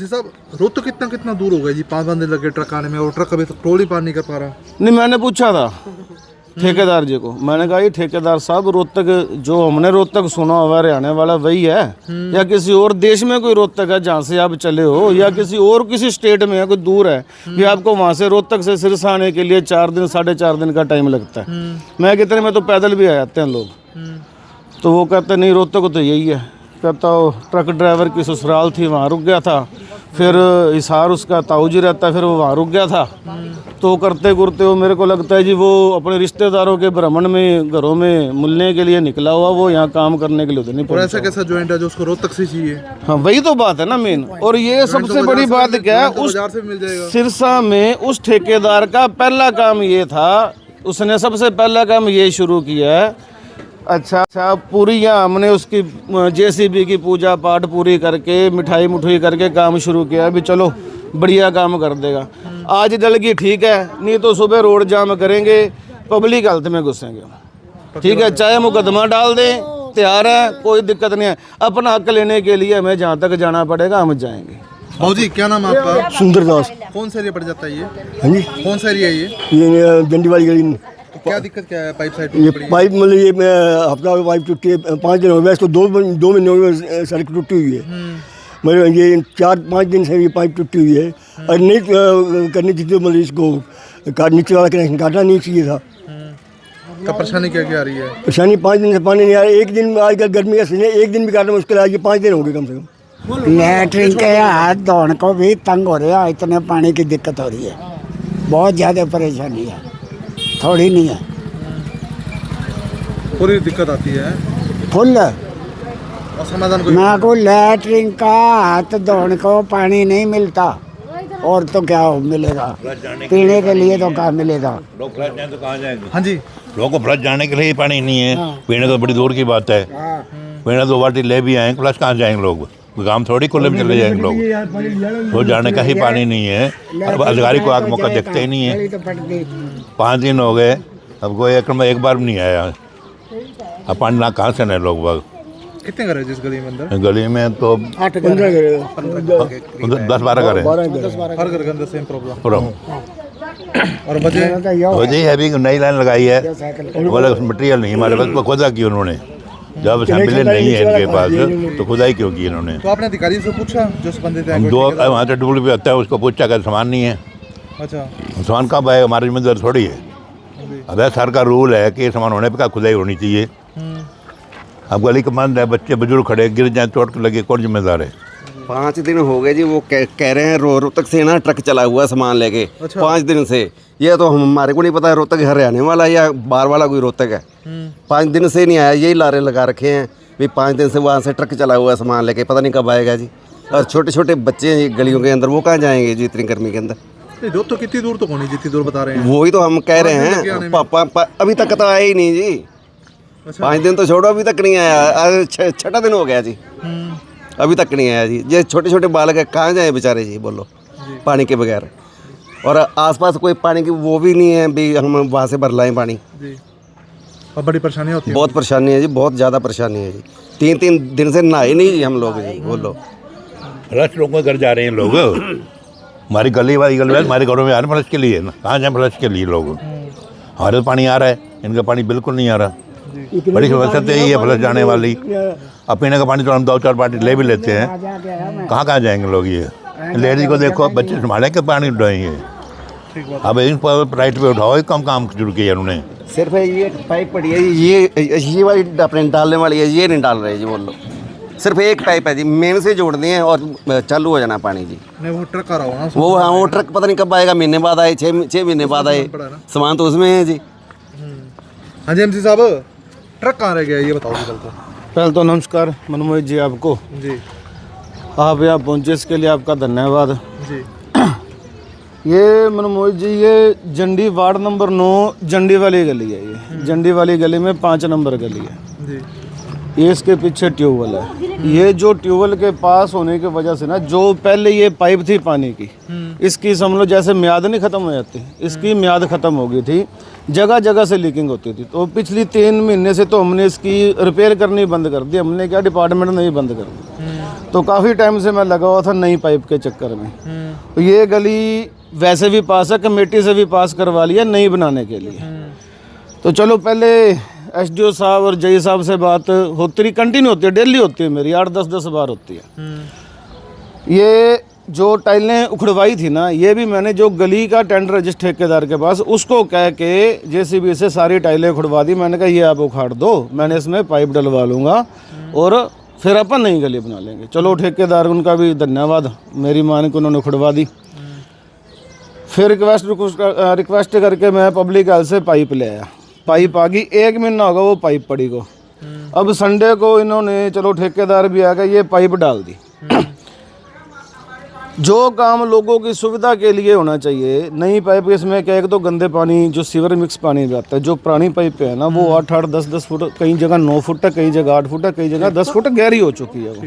MC साहब, road तो कितना कितना दूर हो गया जी, 5 बंदे लगे ट्रक आने में और ट्रक अभी तक टोल ही पार नहीं कर पा रहा। नहीं, मैंने पूछा था ठेकेदार जी को, मैंने कहा ये ठेकेदार साहब रोहतक जो हमने रोहतक सुना हुआ रहने वाला वही है या किसी और देश में कोई रोहतक है जहाँ से आप चले हो, या किसी और किसी स्टेट में है, कोई दूर है कि आपको वहाँ से रोहतक से सिरसा आने के लिए 4 दिन 4.5 दिन का टाइम लगता है। मैं कितने में तो पैदल भी आ जाते हैं लोग। तो वो कहते नहीं रोहतक तो यही है। कहता वो ट्रक ड्राइवर की ससुराल थी, वहाँ रुक गया था, फिर हिसार उसका ताऊजी रहता है, फिर वो वहाँ रुक गया था। तो करते करते वो मेरे को लगता है जी वो अपने रिश्तेदारों के भ्रमण में घरों में मिलने के लिए निकला हुआ, वो यहाँ काम करने के लिए तो नहीं और ऐसा कैसा ज्वाइंट है जो उसको रोहतक से चाहिए? हाँ, वही तो बात है ना मेन। और ये सबसे बड़ी बात क्या है, उस सिरसा में उस ठेकेदार का पहला काम ये था, उसने सबसे पहला काम ये शुरू किया है। अच्छा पूरी यहाँ हमने उसकी जेसीबी की पूजा पाठ पूरी करके मिठाई मुठाई करके काम शुरू किया, अभी चलो बढ़िया काम कर देगा। आज जल गई ठीक है, नहीं तो सुबह रोड जाम करेंगे, पब्लिक हेल्थ में घुसेंगे। ठीक है, चाहे मुकदमा डाल दें, तैयार है, कोई दिक्कत नहीं है। अपना हक लेने के लिए हमें जहाँ तक जाना पड़ेगा हम जाएंगे। भाजी क्या नाम है आपका? सुंदरदास। कौन सा एरिया पड़ जाता है ये? हाँ जी, कौन सा एरिया है ये जंडी वाली गली। तो क्या दिक्कत क्या है? पाइप साइड ये पाइप मतलब ये हफ्ता पाइप टूटी है, 5 दिन हो गए इसको, 2 महीने हो गए सड़क टूटी हुई है। मतलब ये 4-5 दिन से ये पाइप टूटी हुई है और नहीं करनी चाहिए, मतलब इसको नीचे वाला कनेक्शन काटना नहीं चाहिए था। का परेशानी क्या क्या आ रही है? परेशानी 5 दिन से पानी नहीं आ रहा है। एक दिन आजकल गर्मी का सीजन, एक दिन भी काटना मुश्किल है। ये 5 दिन हो गए कम से कम। लैटरिन के हाथ धोने को भी तंग हो रहा है, इतने पानी की दिक्कत हो रही है, बहुत ज़्यादा परेशानी है, थोड़ी नहीं है, पूरी दिक्कत आती है फुल। और समाधान ना को लैटरिन का हाथ धोने को पानी नहीं मिलता, और तो क्या मिलेगा पीने के लिए, तो क्या मिलेगा? लोग फ्लश जाए तो कहाँ जाएंगे? हाँ जी, लोगों को फ्लश जाने के लिए ही पानी नहीं है। पीने तो बड़ी दूर की बात है। पीने 2 बाल्टी ले भी आएंगे, फ्लश कहाँ जाएंगे लोग? काम थोड़ी खुले में चले जाएंगे लोग। वो जाने का ही पानी नहीं है। अब अधिकारी को आग मौका देखते ही नहीं है। 5 दिन हो गए, अब कोई एक बार भी नहीं आया। अब पानी ना कहाँ से नहीं लोग बाग। कितने घर है जिस गली में अंदर? गली में तो 15 घर 10-12 घर है। हर घर के अंदर सेम प्रॉब्लम। और वजह है भी नई लाइन लगाई है, बोला मटेरियल नहीं हमारे पास, तो खुदा की उन्होंने, जब मिले नहीं है इनके पास तो खुदाई क्यों की इन्होंने? तो आपने अधिकारी से पूछा जो संबंधित है? हम 2 वहाँ से डुबल भी आता है, उसको पूछा कर सामान नहीं है। अच्छा, सामान कब आएगा? हमारी जिम्मेदारी थोड़ी है। अब सर का रूल है कि सामान होने पर क्या खुदाई होनी चाहिए। अब गली का बंद है, बच्चे बुजुर्ग खड़े, गिर जाए चोट लगे, कौन जिम्मेदार है? 5 दिन हो गए जी, वो कह रहे हैं रोहतक से ना ट्रक चला हुआ सामान लेके। अच्छा। 5 दिन से, ये तो हमारे को नहीं पता है रोहतक हरियाणा वाला या बाहर वाला कोई रोहतक है। 5 दिन से नहीं आया, यही लारे लगा रखे हैं भी 5 दिन से वहाँ से ट्रक चला हुआ सामान लेके, पता नहीं कब आएगा जी। और छोटे छोटे बच्चे हैं गलियों के अंदर, वो कहाँ जाएंगे जी इतनी गर्मी के अंदर? रोड तो कितनी दूर तो होनी, जितनी दूर बता रहे हैं वही तो हम कह रहे हैं। पापा अभी तक तो आया ही नहीं जी। 5 दिन तो छोड़ो, अभी तक नहीं आया। 6ठा दिन हो गया जी, अभी तक नहीं आया जी। ये छोटे छोटे बालक है, कहाँ जाए बेचारे जी, बोलो पानी के बगैर। और आसपास कोई पानी की वो भी नहीं है भी हम वहाँ से भर लाएं पानी जी। और बड़ी परेशानी होती है? बहुत परेशानी है जी, बहुत ज़्यादा परेशानी है जी। 3-3 दिन से नहाए नहीं जी हम लोग जी, बोलो। फ्लश लोगों के घर जा रहे हैं लोग। हमारी गली हमारे घरों में आ रहे फ्लश के लिए ना, कहाँ जाए फ्लश के लिए लोग? हमारे तो पानी आ रहा है, इनका पानी बिल्कुल नहीं आ रहा। बड़ी समस्या तो यही है फ्लश जाने वाली। अब पीने का पानी तो हम 2-4 बाल्टी ले भी लेते हैं, कहाँ जाएंगे लोग? ये लेडीज को देखो, बच्चे संभाले के पानी उठाएंगे। अब इन पर राइट पे उठाओ, कम काम शुरू किया उन्होंने। सिर्फ ये पाइप पड़ी है, ये वाली अपने डालने वाली है, ये नहीं डाल रहे जी, बोलो। सिर्फ एक पाइप है जी, मेन से जोड़ दिए हैं और चालू हो जाना पानी जी। नहीं वो ट्रक आ रहा होगा वो, हाँ वो ट्रक पता नहीं कब आएगा, महीने बाद आए, 6 महीने बाद आए, सामान तो उसमें है जी। हाँ जी, एमसी साहब ट्रक कहाँ रह गया ये बताओ जी। पहले तो नमस्कार मनमोहित जी आपको जी। आप यहाँ पहुँचे इसके लिए आपका धन्यवाद जी। ये मनमोहित जी, ये जंडी वार्ड नंबर 9 जंडी वाली गली है। ये जंडी वाली गली में 5 नंबर गली है जी। ये इसके पीछे ट्यूबवेल है। ये जो ट्यूबवेल के पास होने की वजह से ना, जो पहले ये पाइप थी पानी की, इसकी समझ लो जैसे म्याद नहीं ख़त्म हो जाती, इसकी म्याद ख़त्म हो गई थी, जगह जगह से लीकिंग होती थी। तो पिछली 3 महीने से तो हमने इसकी रिपेयर करनी बंद कर दी। हमने क्या, डिपार्टमेंट ने ही बंद कर दी। तो काफ़ी टाइम से मैं लगा हुआ था नई पाइप के चक्कर में। तो ये गली वैसे भी पास है, कमेटी से भी पास करवा लिया नई बनाने के लिए। तो चलो पहले एसडीओ साहब और जई साहब से बात होती रही, कंटिन्यू होती है, डेली होती है मेरी, 8-10 बार होती है। ये जो टाइलें उखड़वाई थी ना, ये भी मैंने जो गली का टेंडर है जिस ठेकेदार के पास, उसको कह के जेसीबी से सारी टाइलें उखड़वा दी। मैंने कहा ये आप उखाड़ दो, मैंने इसमें पाइप डलवा लूँगा और फिर अपन नई गली बना लेंगे। चलो ठेकेदार, उनका भी धन्यवाद, मेरी मान को उन्होंने उखड़वा दी। फिर रिक्वेस्ट करके मैं पब्लिक हेल्थ से पाइप ले आया। पाइप आ गई, 1 महीना होगा वो पाइप पड़ी को। अब संडे को इन्होंने, चलो ठेकेदार भी आ गया, ये पाइप डाल दी। जो काम लोगों की सुविधा के लिए होना चाहिए, नई पाइप इसमें क्या, एक तो गंदे पानी जो सीवर मिक्स पानी भी आता है, जो पुरानी पाइप है ना वो 8-8, 10-10 फुट, कई जगह 9 फुट है, कई जगह 8 फुट है, कई जगह 10 फुट गहरी हो चुकी है वो।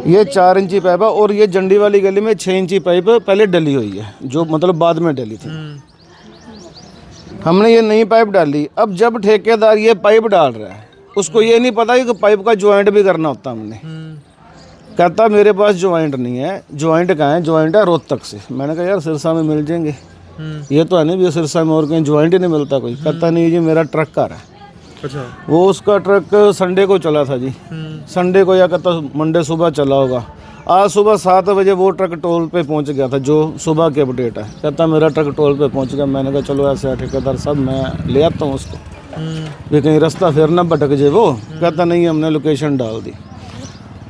ये 4 इंची पाइप है और ये जंडी वाली गली में 6 इंची पाइप पहले डली हुई है, जो मतलब बाद में डली थी। हमने ये नई पाइप डाली। अब जब ठेकेदार ये पाइप डाल रहा है, उसको ये नहीं पता कि पाइप का ज्वाइंट भी करना होता हमने। कहता मेरे पास ज्वाइंट नहीं है। ज्वाइंट कहाँ है? ज्वाइंट है रोहतक से। मैंने कहा यार सिरसा में मिल जाएंगे, ये तो है नहीं भी सिरसा में और कहीं ज्वाइंट ही नहीं मिलता कोई। कहता नहीं जी मेरा ट्रक आ रहा है। अच्छा। वो उसका ट्रक संडे को चला था जी, संडे को या कहता मंडे सुबह चला होगा। आज सुबह 7 बजे वो ट्रक टोल पे पहुंच गया था, जो सुबह की अपडेट है। कहता मेरा ट्रक टोल पे पहुंच गया। मैंने कहा चलो ऐसे है ठेकेदार साहब, मैं ले आता हूँ उसको, भी कहीं रास्ता फिर ना भटक जाए वो। कहता नहीं, हमने लोकेशन डाल दी।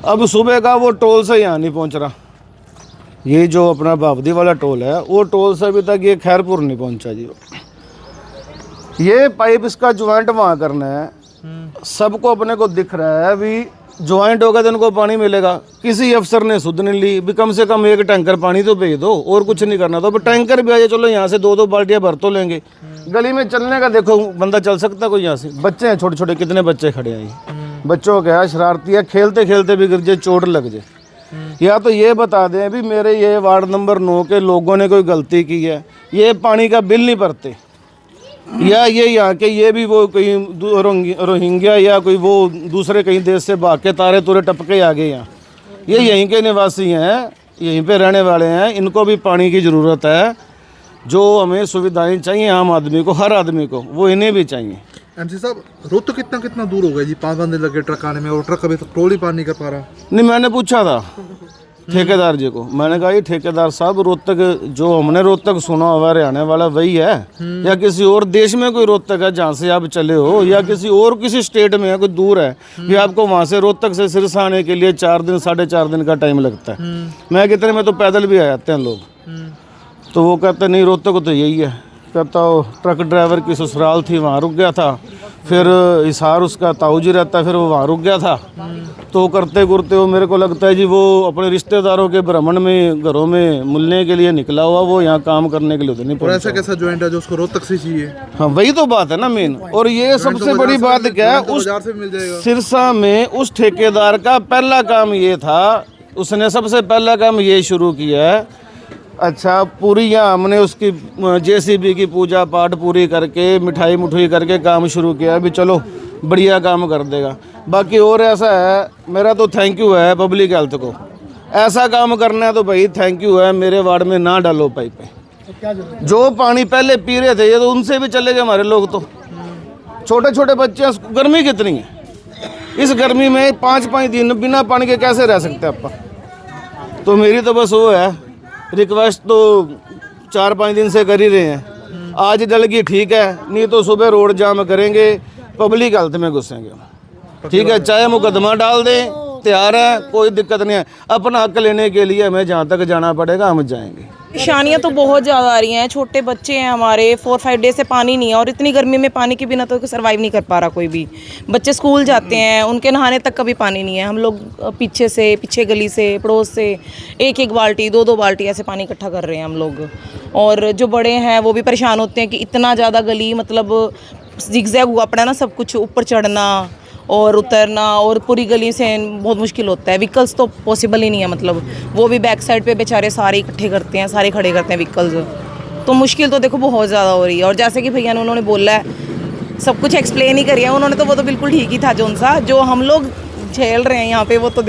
अब सुबह का वो टोल से यहाँ नहीं पहुँच रहा। ये जो अपना बावदी वाला टोल है, वो टोल से अभी तक ये खैरपुर नहीं पहुँचा जी। ये पाइप इसका ज्वाइंट वहाँ करना है, सबको अपने को दिख रहा है भी ज्वाइंट होगा तो इनको पानी मिलेगा। किसी अफसर ने सुध नहीं ली भी कम से कम 1 टैंकर पानी तो भेज दो, और कुछ नहीं करना। तो अब टैंकर भी आ जाए, चलो यहाँ से 2-2 बाल्टियाँ भर तो लेंगे। गली में चलने का देखो बंदा चल सकता कोई यहाँ से? बच्चे हैं छोटे छोटे, कितने बच्चे खड़े हैं। बच्चों का क्या शरारती है, खेलते खेलते भी गिर जाए, चोट लग जाए। या तो ये बता दें भी मेरे ये वार्ड नंबर 9 के लोगों ने कोई गलती की है, ये पानी का बिल नहीं भरते, या ये यहाँ के ये भी वो कहीं रोहिंग्या या कोई वो दूसरे कहीं देश से भाग के तारे तुरे टपके आ गए यहाँ, ये यहीं के निवासी हैं, यहीं पे रहने वाले हैं। इनको भी पानी की ज़रूरत है। जो हमें सुविधाएं चाहिए आम आदमी को, हर आदमी को, वो इन्हें भी चाहिए। एमसी साहब, रोहतक कितना दूर हो गया जी 5 घंटे लगे ट्रक आने में, और ट्रक अभी तक पेट्रोल ही पार नहीं कर पा रहा? नहीं, मैंने पूछा था ठेकेदार जी को, मैंने कहा ये ठेकेदार साहब रोहतक, जो हमने रोहतक सुना हुआ हरियाणा वाला वही है या किसी और देश में कोई रोहतक है जहाँ से आप चले हो, या किसी स्टेट में है, कोई दूर है भी आपको वहाँ से रोहतक से सिरसा आने के लिए 4 दिन 4.5 दिन का टाइम लगता है? मैं कितने में तो पैदल भी आ जाते हैं लोग। तो वो कहते नहीं रोहतक तो यही है। कहता वो ट्रक ड्राइवर की ससुराल थी, वहाँ रुक गया था, फिर हिसार उसका ताऊजी रहता है, फिर वो वहाँ रुक गया था। तो करते करते वो मेरे को लगता है जी वो अपने रिश्तेदारों के भ्रमण में घरों में मिलने के लिए निकला हुआ, वो यहाँ काम करने के लिए तो नहीं और ऐसा कैसा ज्वाइंट है जो उसको रोहतक से चाहिए? हाँ वही तो बात है ना मेन। और ये सबसे बड़ी बात क्या है, उस सिरसा में उस ठेकेदार का पहला काम ये था, उसने सबसे पहला काम ये शुरू किया है। अच्छा, पूरी यहाँ हमने उसकी जेसीबी की पूजा पाठ पूरी करके मिठाई मुठाई करके काम शुरू किया भी चलो बढ़िया काम कर देगा। बाकी और ऐसा है, मेरा तो थैंक यू है पब्लिक हेल्थ को। ऐसा काम करना है तो भाई थैंक यू है, मेरे वार्ड में ना डालो पाइपें। जो पानी पहले पी रहे थे ये तो उनसे भी चले गए हमारे लोग। तो छोटे छोटे बच्चे, गर्मी कितनी है, इस गर्मी में 5-5 दिन बिना पानी के कैसे रह सकते हैं आप? तो मेरी तो बस वो है रिक्वेस्ट, तो 4-5 दिन से कर ही रहे हैं। आज डल गई ठीक है, नहीं तो सुबह रोड जाम करेंगे, पब्लिक हेल्थ में घुसेंगे। ठीक है, चाहे मुकदमा डाल दें, तैयार है, कोई दिक्कत नहीं है। अपना हक लेने के लिए हमें जहाँ तक जाना पड़ेगा हम जाएंगे। परेशानियाँ तो बहुत ज़्यादा आ रही हैं। छोटे बच्चे हैं हमारे, 4-5 डेज से पानी नहीं है, और इतनी गर्मी में पानी के बिना तो सर्वाइव नहीं कर पा रहा कोई भी। बच्चे स्कूल जाते हैं, उनके नहाने तक का भी पानी नहीं है। हम लोग पीछे गली से, पड़ोस से 1-1 बाल्टी 2-2 बाल्टी ऐसे पानी इकट्ठा कर रहे हैं हम लोग। और जो बड़े हैं वो भी परेशान होते हैं कि इतना ज़्यादा गली, मतलब जिगजैग हुआ पड़ा ना सब कुछ, ऊपर चढ़ना और उतरना, और पूरी गली से बहुत मुश्किल होता है। व्हीकल्स तो पॉसिबल ही नहीं है, मतलब वो भी बैक साइड पे बेचारे सारे इकट्ठे करते हैं, सारे खड़े करते हैं व्हीकल्स। तो मुश्किल तो देखो बहुत ज़्यादा हो रही है। और जैसे कि भैया ने उन्होंने बोला है, सब कुछ एक्सप्लेन ही करिए उन्होंने, तो वो तो बिल्कुल ठीक ही था जो हम लोग झेल रहे हैं यहाँ पे, वो तो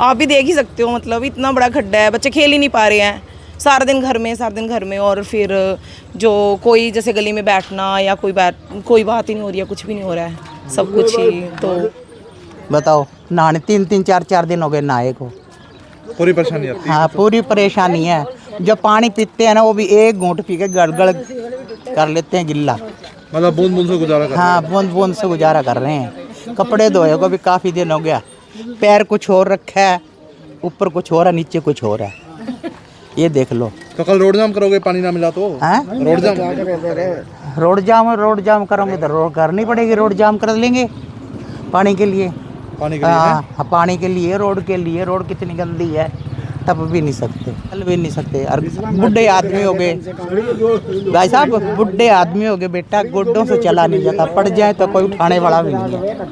आप भी देख ही सकते हो, मतलब इतना बड़ा खड्डा है, बच्चे खेल ही नहीं पा रहे हैं, सारा दिन घर में। और फिर जो कोई जैसे गली में बैठना या कोई बात ही नहीं हो रही है, कुछ भी नहीं हो रहा है, सब कुछ ही। तो बताओ, नहाने 3-3 4-4 दिन हो गए नहाए को। पूरी परेशानी आती है। हाँ, पूरी परेशानी है। जो पानी पीते हैं ना, वो भी एक घूंट पी के गड़गड़ कर लेते हैं गिल्ला। मतलब बूंद बूंद से गुजारा कर। हाँ, बूंद बूंद से गुजारा कर रहे हैं। कपड़े धोए को भी काफ़ी दिन हो गया, पैर कुछ और रखा है, ऊपर कुछ और है, नीचे कुछ और है, ये देख लो। तो कल रोड जाम करोगे पानी ना मिला तो? हैं? रोड जाम करोगे तो रोड करनी पड़ेगी, रोड जाम कर लेंगे पानी के लिए। हाँ, पानी के लिए, रोड के लिए। रोड कितनी गंदी है, टप भी नहीं सकते, चल भी नहीं सकते। और बुढ़े आदमी हो गए भाई साहब, बुढ़े आदमी हो गए बेटा, गोड्डों से चला नहीं जाता, पड़ जाए तो कोई उठाने वाला भी नहीं है।